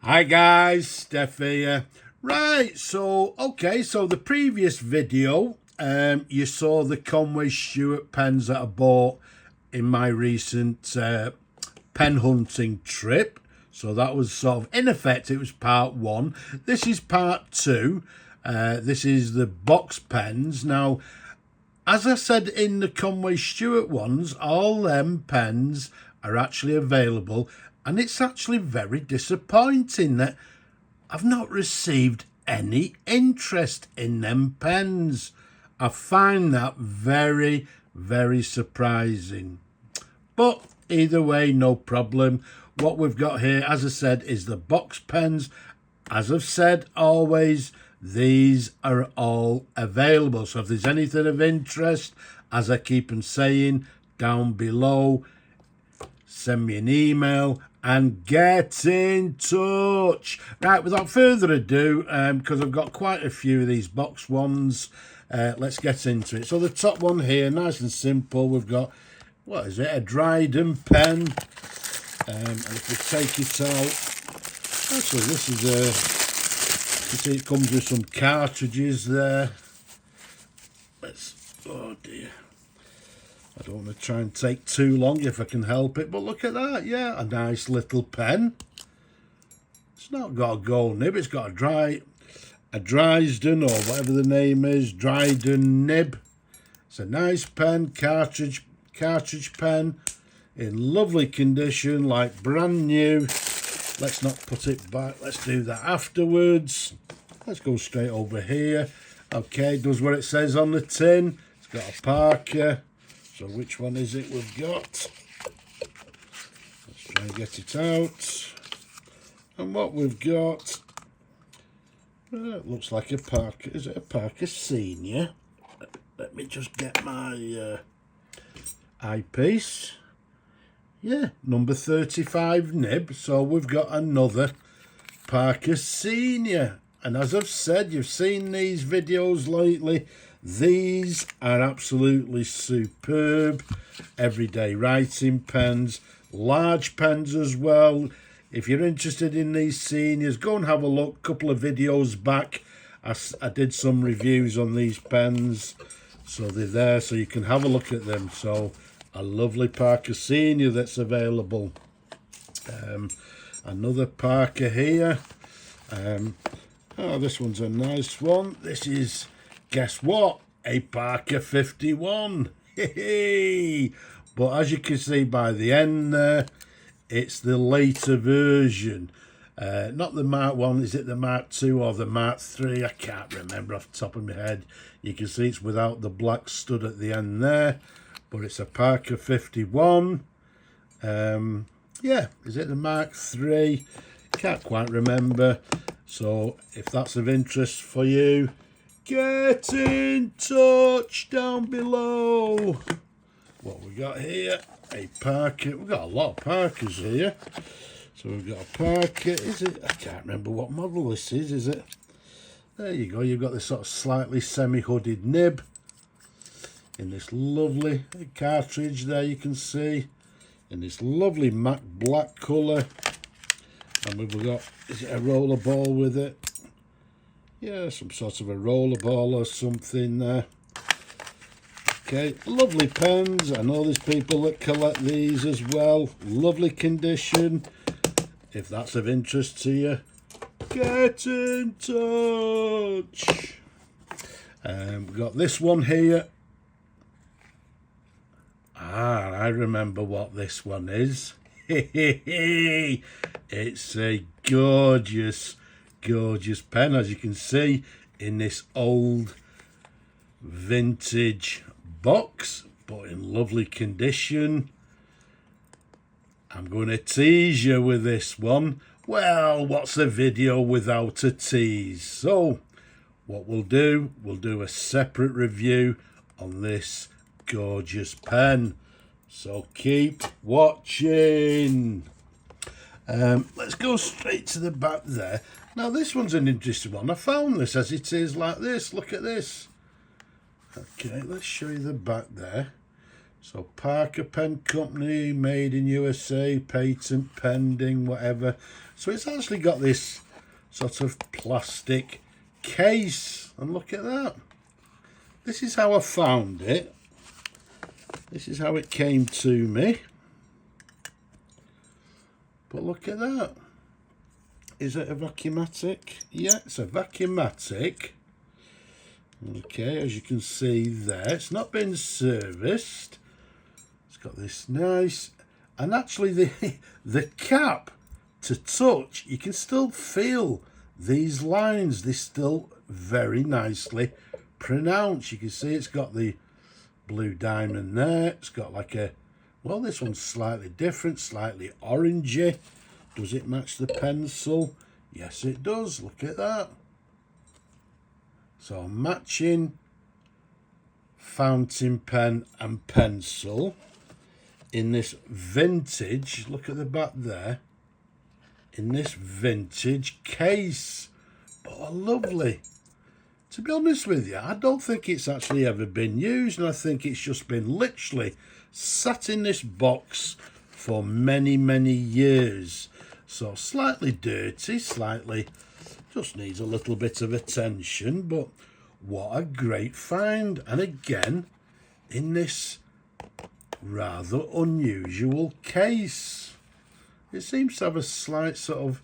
Hi guys, Steph here. Right, so the previous video, you saw the Conway Stewart pens that I bought in my recent pen hunting trip. So that was sort of, in effect, it was part one. This is part two. This is the box pens. Now, as I said in the Conway Stewart ones, all them pens are actually available, and it's actually very disappointing that I've not received any interest in them pens. I find that very, very surprising. But either way, no problem. What we've got here, as I said, is the box pens. As I've said always, these are all available. So if there's anything of interest, as I keep on saying, down below, send me an email and get in touch. Right, without further ado, because I've got quite a few of these box ones, let's get into it. So the top one here, nice and simple, we've got, what is it, a Dryden pen. And if we take it out, actually this is a, you see it comes with some cartridges there. Oh dear. I don't want to try and take too long if I can help it, but look at that, yeah, a nice little pen. It's not got a gold nib, it's got a Dryden or whatever the name is, Dryden nib. It's a nice pen, cartridge pen, in lovely condition, like brand new. Let's not put it back, let's do that afterwards. Let's go straight over here. Okay, does what it says on the tin. It's got a Parker. So which one is it we've got? Let's try and get it out. And what we've got, it looks like a Parker. Is it a Parker Senior? Let me just get my eyepiece. Yeah, number 35 nib. So we've got another Parker Senior. And as I've said, you've seen these videos lately. These are absolutely superb. Everyday writing pens, large pens as well. If you're interested in these seniors, go and have a look. A couple of videos back, I did some reviews on these pens. So they're there, so you can have a look at them. So a lovely Parker Senior that's available. Another Parker here. Oh, this one's a nice one. This is, guess what? A Parker 51. But as you can see by the end there, it's the later version. Not the Mark 1, is it the Mark 2 or the Mark 3? I can't remember off the top of my head. You can see it's without the black stud at the end there. But it's a Parker 51. Yeah, is it the Mark 3? Can't quite remember. So if that's of interest for you, get in touch down below. What we got here? A Parker. We've got a lot of Parkers here. So we've got a Parker. Is it? I can't remember what model this is it? There you go. You've got this sort of slightly semi-hooded nib in this lovely cartridge there, you can see, in this lovely matte black colour. And we've got, is it a roller ball with it? Yeah, some sort of a roller ball or something there. Okay, lovely pens. I know there's people that collect these as well. Lovely condition. If that's of interest to you, get in touch. We've got this one here. Ah, I remember what this one is. It's a gorgeous pen, as you can see, in this old vintage box, but in lovely condition. I'm going to tease you with this one. Well, what's a video without a tease? So what we'll do a separate review on this gorgeous pen. So keep watching. Let's go straight to the back there. Now this one's an interesting one. I found this as it is like this. Look at this. Okay, let's show you the back there. So Parker Pen Company, made in USA, patent pending, whatever. So it's actually got this sort of plastic case, and look at that. This is how I found it. This is how it came to me. But look at that. Is it a vacuumatic? Yeah, it's a vacuumatic. Okay, as you can see there, it's not been serviced. It's got this nice, and actually the cap to touch, you can still feel these lines. They're still very nicely pronounced. You can see it's got the blue diamond there. It's got like a, well, this one's slightly different, slightly orangey. Does it match the pencil? Yes, it does. Look at that. So matching fountain pen and pencil in this vintage, look at the back there, in this vintage case. Oh, lovely. To be honest with you, I don't think it's actually ever been used, and I think it's just been literally sat in this box for many, many years. So slightly dirty, slightly, just needs a little bit of attention, but what a great find. And again, in this rather unusual case. It seems to have a slight sort of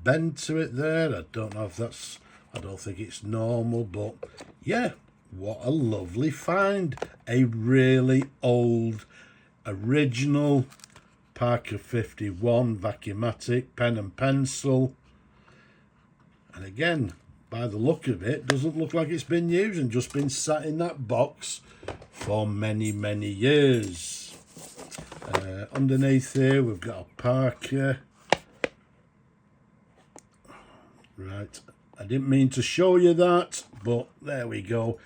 bend to it there. I don't know if that's, I don't think it's normal, but yeah, what a lovely find. A really old, original Parker 51 vacuumatic pen and pencil. And again, by the look of it, doesn't look like it's been used and just been sat in that box for many, many years. Underneath here, we've got a Parker. Right, I didn't mean to show you that, but there we go.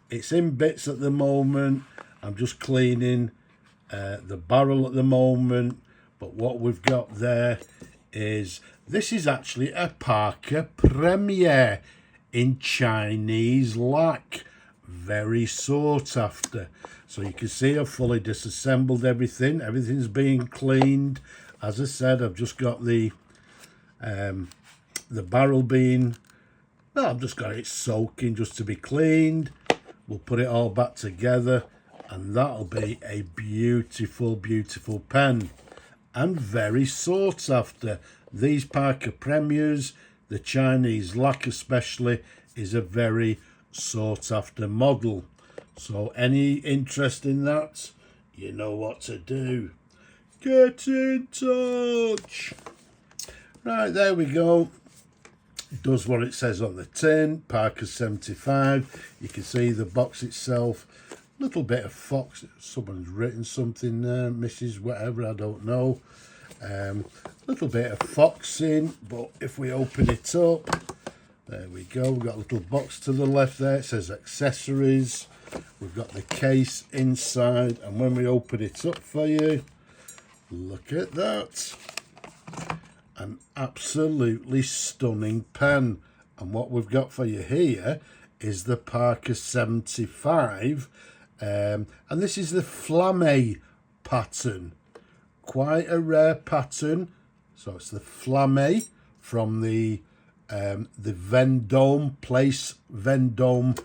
It's in bits at the moment. I'm just cleaning the barrel at the moment. But what we've got there is, this is actually a Parker Premier in Chinese lac. Very sought after. So you can see I've fully disassembled everything. Everything's being cleaned. As I said, I've just got the barrel being, well, I've just got it soaking just to be cleaned. We'll put it all back together, and that'll be a beautiful, beautiful pen. And very sought after. These Parker Premiers, the Chinese lac especially, is a very sought after model. So any interest in that, you know what to do. Get in touch. Right, there we go. It does what it says on the tin. Parker 75. You can see the box itself. Little bit of fox. Someone's written something there. Mrs. whatever, I don't know. Little bit of foxing. But if we open it up, there we go. We've got a little box to the left there. It says accessories. We've got the case inside. And when we open it up for you, look at that. An absolutely stunning pen. And what we've got for you here is the Parker 75. And this is the Flamme pattern. Quite a rare pattern. So it's the Flamme from the Vendome, Place Vendome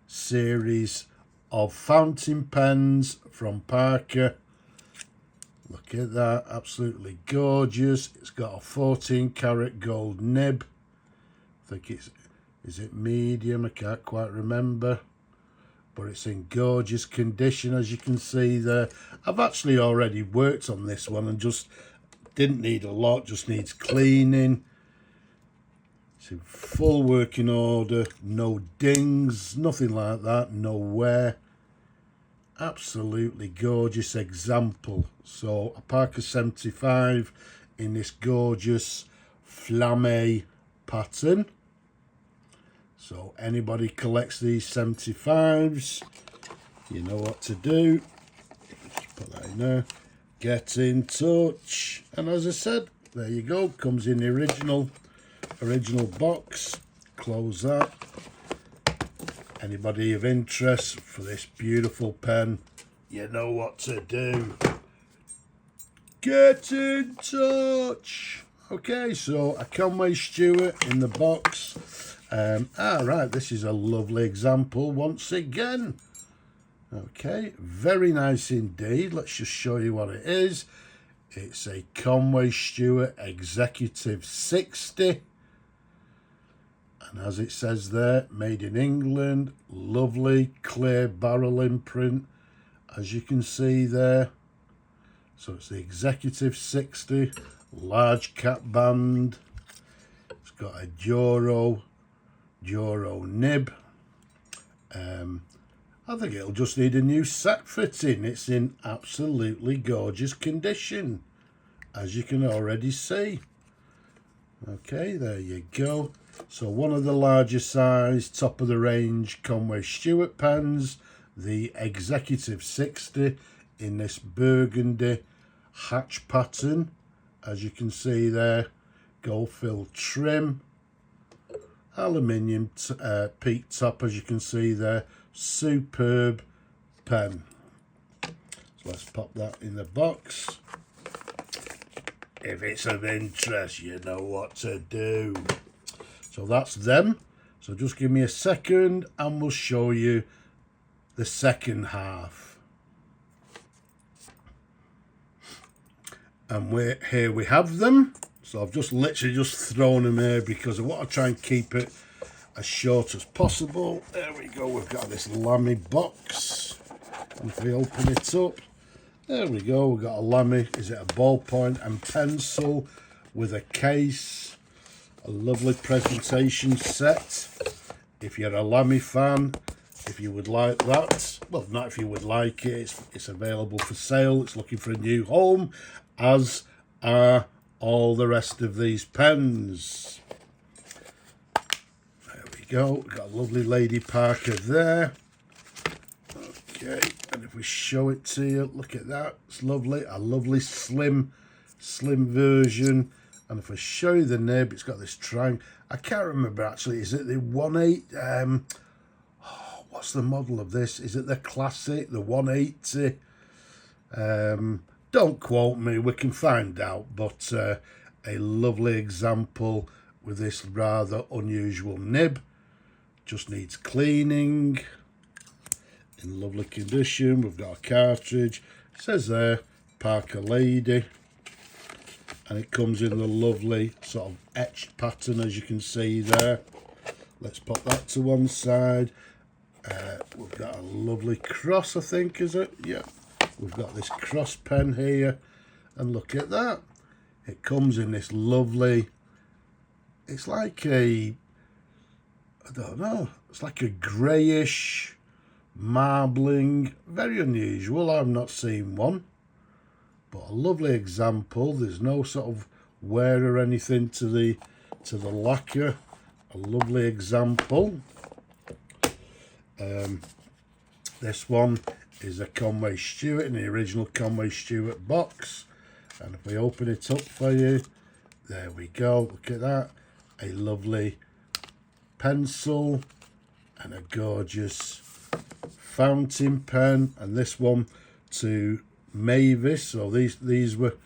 series of fountain pens from Parker. Look at that, absolutely gorgeous. It's got a 14 karat gold nib. I think it's, is it medium? I can't quite remember. But it's in gorgeous condition, as you can see there. I've actually already worked on this one and just didn't need a lot, just needs cleaning. It's in full working order, no dings, nothing like that, no wear. Absolutely gorgeous example. So a Parker 75 in this gorgeous Flamme pattern. So anybody collects these 75s, you know what to do. Just put that in there. Get in touch. And as I said, there you go. Comes in the original box. Close that. Anybody of interest for this beautiful pen, you know what to do. Get in touch. Okay, so a Conway Stewart in the box. Right, this is a lovely example once again. Okay, very nice indeed. Let's just show you what it is. It's a Conway Stewart Executive 60. And as it says there, made in England. Lovely clear barrel imprint, as you can see there. So it's the Executive 60, large cap band. It's got a Joro nib. I think it'll just need a new set fitting. It's in absolutely gorgeous condition, as you can already see. Okay, there you go. So one of the larger size, top of the range Conway Stewart pens, the Executive 60 in this burgundy hatch pattern, as you can see there. Gold fill trim, aluminium peak top, as you can see there. Superb pen. So let's pop that in the box. If it's of interest, you know what to do. So that's them. So just give me a second and we'll show you the second half. And here we have them. So I've just literally just thrown them here because I want to try and keep it as short as possible. There we go. We've got this Lamy box. And if we open it up, there we go. We've got a Lamy. Is it a ballpoint and pencil with a case? A lovely presentation set. If you're a Lamy fan, if you would like that, well, not if you would like it, it's available for sale. It's looking for a new home, as are all the rest of these pens. There we go. We've got a lovely Lady Parker there. Okay, and if we show it to you, look at that. It's lovely. A lovely slim version. And if I show you the nib, it's got this triangle. I can't remember actually. Is it the 1.8? What's the model of this? Is it the Classic, the 180? Don't quote me. We can find out. But a lovely example with this rather unusual nib. Just needs cleaning. In lovely condition. We've got a cartridge. It says there, Parker Lady. And it comes in the lovely sort of etched pattern, as you can see there. Let's put that to one side. We've got a lovely cross, I think, is it? Yeah. We've got this cross pen here. And look at that. It comes in this lovely... It's like a... I don't know. It's like a greyish marbling. Very unusual. I've not seen one. But a lovely example. There's no sort of wear or anything to the lacquer. A lovely example. This one is a Conway Stewart in the original Conway Stewart box. And if we open it up for you, there we go. Look at that. A lovely pencil and a gorgeous fountain pen. And this one to Mavis. So these were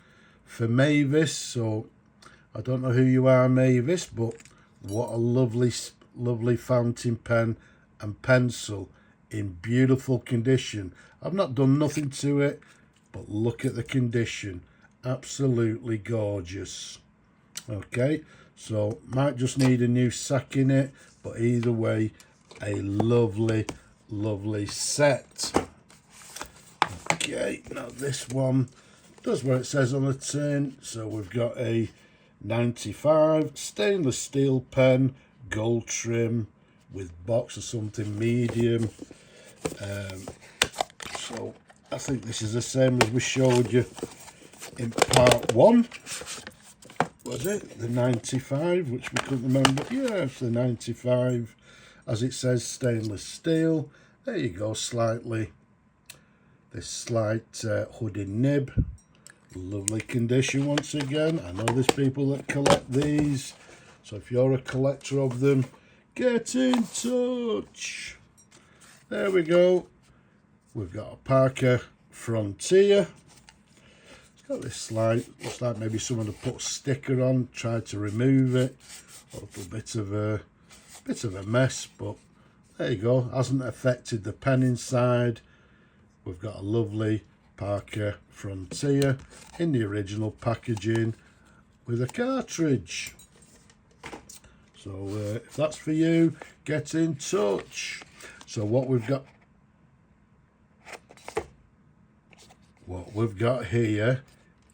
for Mavis. So I don't know who you are, Mavis, but what a lovely fountain pen and pencil in beautiful condition. I've not done nothing to it, but look at the condition. Absolutely gorgeous. Okay, so might just need a new sack in it, but either way, a lovely set. Okay, now this one does what it says on the tin. So we've got a 95 stainless steel pen, gold trim with box or something medium. So I think this is the same as we showed you in part 1. Was it the 95, which we couldn't remember? Yeah, it's the 95, as it says, stainless steel. There you go, this slight hooded nib. Lovely condition once again. I know there's people that collect these, so if you're a collector of them, get in touch. There we go. we've got a Parker Frontier. It's got this slide, looks like maybe someone had put a sticker on, tried to remove it. A little bit of a mess, but there you go. Hasn't affected the pen inside. We've got a lovely Parker Frontier in the original packaging with a cartridge. So if that's for you, get in touch. So what we've got here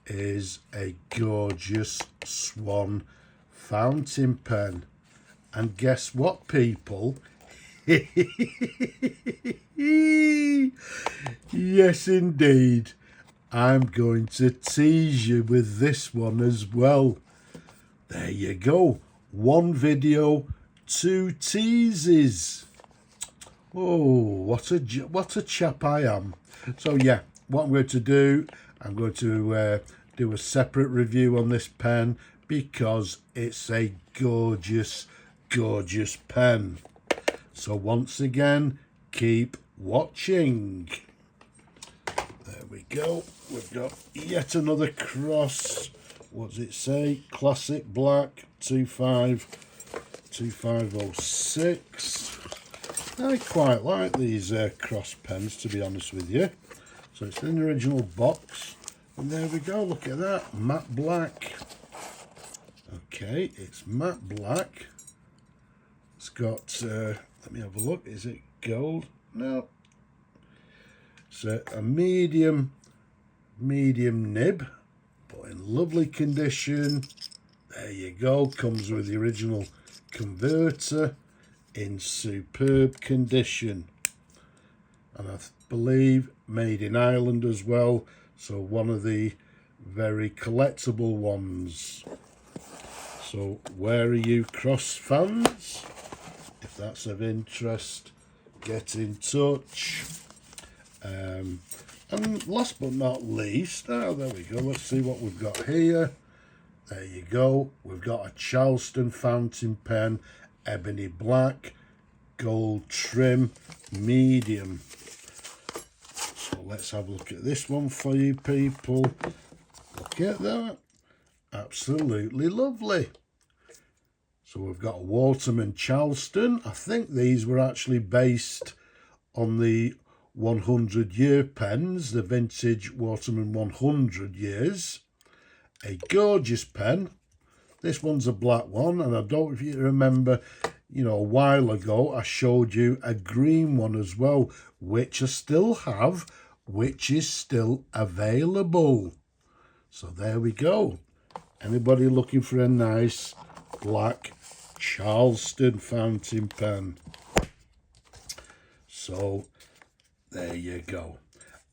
is a gorgeous Swan fountain pen. And guess what, people? Yes, indeed. I'm going to tease you with this one as well. There you go. One video, two teases. Oh, what a chap I am. So yeah, what I'm going to do, I'm going to do a separate review on this pen because it's a gorgeous, gorgeous pen. So once again, keep watching. There we go. We've got yet another cross. What does it say? Classic Black 2506. I quite like these cross pens, to be honest with you. So it's in the original box. And there we go. Look at that. Matte black. Okay, it's matte black. It's got, let me have a look. Is it gold? No. It's a medium nib, but in lovely condition. There you go. Comes with the original converter in superb condition. And I believe made in Ireland as well. So one of the very collectible ones. So where are you, cross fans? If that's of interest, get in touch. And last but not least, there we go. Let's see what we've got here. There you go. We've got a Charleston fountain pen, ebony black, gold trim, medium. So let's have a look at this one for you people. Look at that. Absolutely lovely. So we've got a Waterman Charleston. I think these were actually based on the 100-year pens, the vintage Waterman 100 years. A gorgeous pen. This one's a black one, and I don't know if you remember, you know, a while ago I showed you a green one as well, which I still have, which is still available. So there we go. Anybody looking for a nice black Charleston fountain pen? So there you go.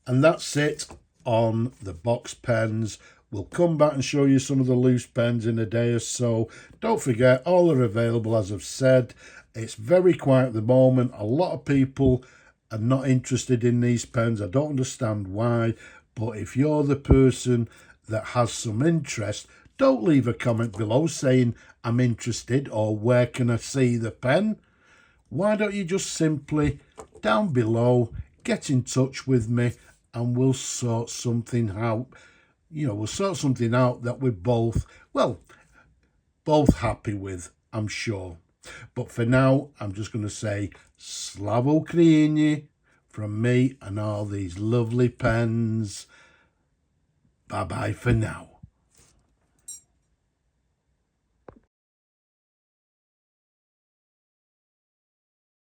And that's it on the box pens. We'll come back and show you some of the loose pens in a day or so. Don't forget, all are available, as I've said. It's very quiet at the moment. A lot of people are not interested in these pens. I don't understand why. But if you're the person that has some interest, don't leave a comment below saying I'm interested or where can I see the pen. Why don't you just simply down below get in touch with me and we'll sort something out. You know, we'll sort something out that we're both happy with, I'm sure. But for now, I'm just going to say Slavo Ukraini from me and all these lovely pens. Bye-bye for now.